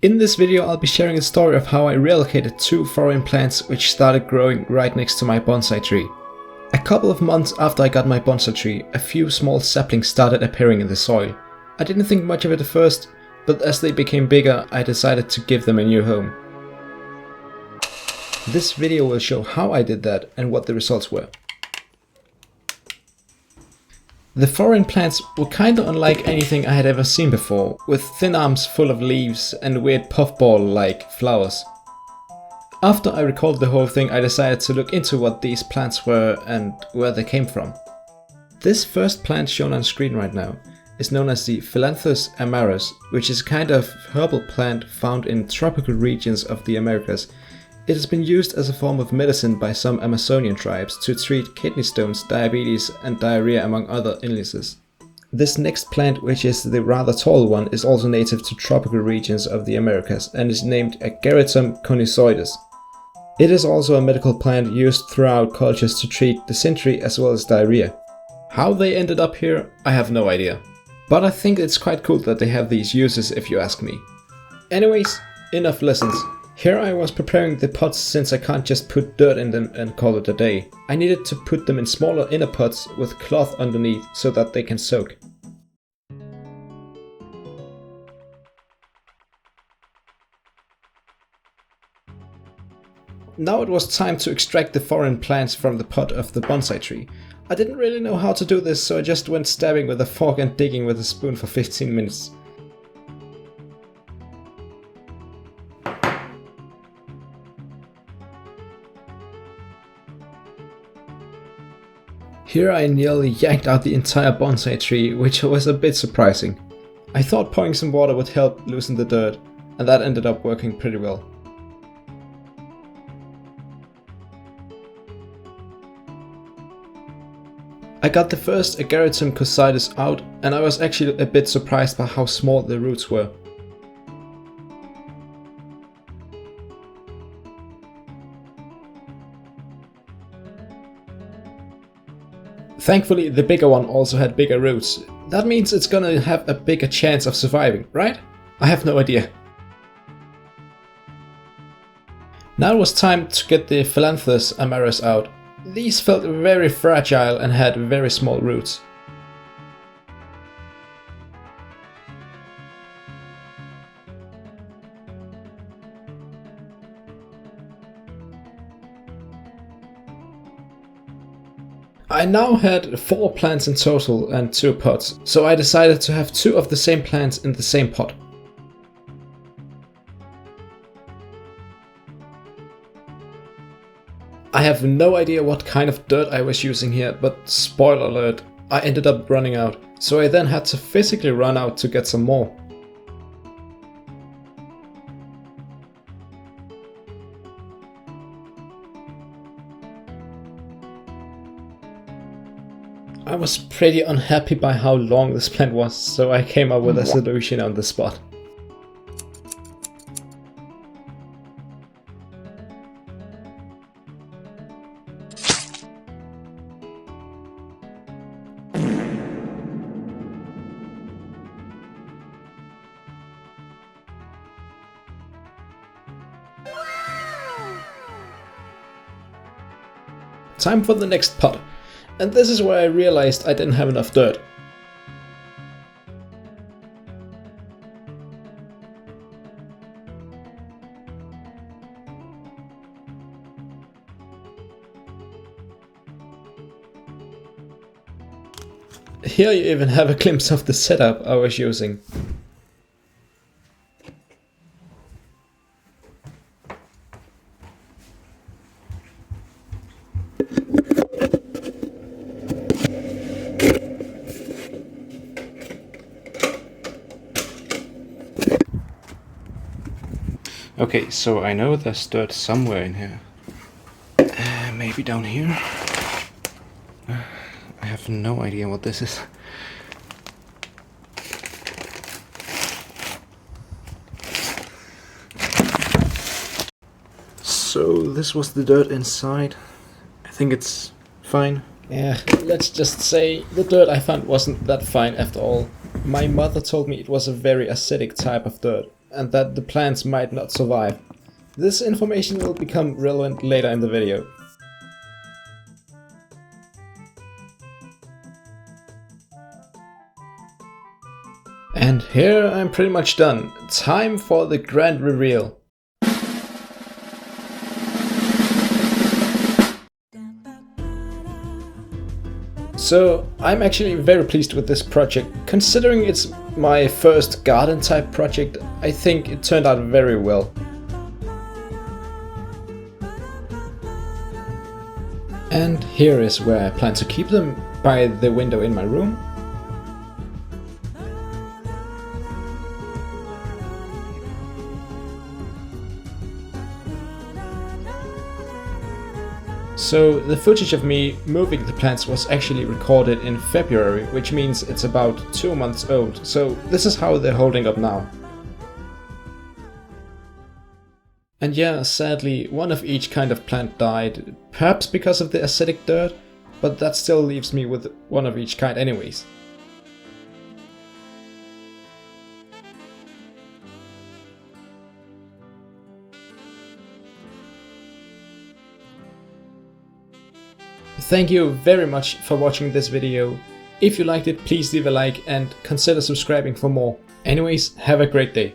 In this video I'll be sharing the story of how I relocated 2 foreign plants which started growing right next to my bonsai tree. A couple of months after I got my bonsai tree, a few small saplings started appearing in the soil. I didn't think much of it at first, but as they became bigger I decided to give them a new home. This video will show how I did that and what the results were. The foreign plants were kinda unlike anything I had ever seen before, with thin arms full of leaves and weird puffball-like flowers. After I recorded the whole thing, I decided to look into what these plants were and where they came from. This first plant shown on screen right now is known as the Phyllanthus amarus, which is a kind of herbal plant found in tropical regions of the Americas. It has been used as a form of medicine by some Amazonian tribes to treat kidney stones, diabetes and diarrhea among other illnesses. This next plant, which is the rather tall one, is also native to tropical regions of the Americas and is named Ageratum conizoides. It is also a medical plant used throughout cultures to treat dysentery as well as diarrhea. How they ended up here, I have no idea. But I think it's quite cool that they have these uses if you ask me. Anyways, enough lessons. Here I was preparing the pots since I can't just put dirt in them and call it a day. I needed to put them in smaller inner pots with cloth underneath so that they can soak. Now it was time to extract the foreign plants from the pot of the bonsai tree. I didn't really know how to do this, so I just went stabbing with a fork and digging with a spoon for 15 minutes. Here I nearly yanked out the entire bonsai tree, which was a bit surprising. I thought pouring some water would help loosen the dirt, and that ended up working pretty well. I got the first Ageratum conizoides out, and I was actually a bit surprised by how small the roots were. Thankfully, the bigger one also had bigger roots. That means it's gonna have a bigger chance of surviving, right? I have no idea. Now it was time to get the Phyllanthus amarus out. These felt very fragile and had very small roots. I now had 4 plants in total and 2 pots, so I decided to have 2 of the same plants in the same pot. I have no idea what kind of dirt I was using here, but spoiler alert, I ended up running out, so I then had to physically run out to get some more. I was pretty unhappy by how long this plant was, so I came up with a solution on the spot. Time for the next pot. And this is where I realized I didn't have enough dirt. Here you even have a glimpse of the setup I was using. Okay, so I know there's dirt somewhere in here. Maybe down here? I have no idea what this is. So this was the dirt inside. I think it's fine. Yeah, let's just say the dirt I found wasn't that fine after all. My mother told me it was a very acidic type of dirt. and that the plants might not survive. This information will become relevant later in the video. And here I'm pretty much done. Time for the grand reveal. So I'm actually very pleased with this project. Considering it's my first garden type project, I think it turned out very well. And here is where I plan to keep them, by the window in my room. So the footage of me moving the plants was actually recorded in February, which means it's about 2 months old, so this is how they're holding up now. And yeah, sadly, one of each kind of plant died, perhaps because of the acidic dirt, but that still leaves me with one of each kind anyways. Thank you very much for watching this video. If you liked it, please leave a like and consider subscribing for more. Anyways, have a great day.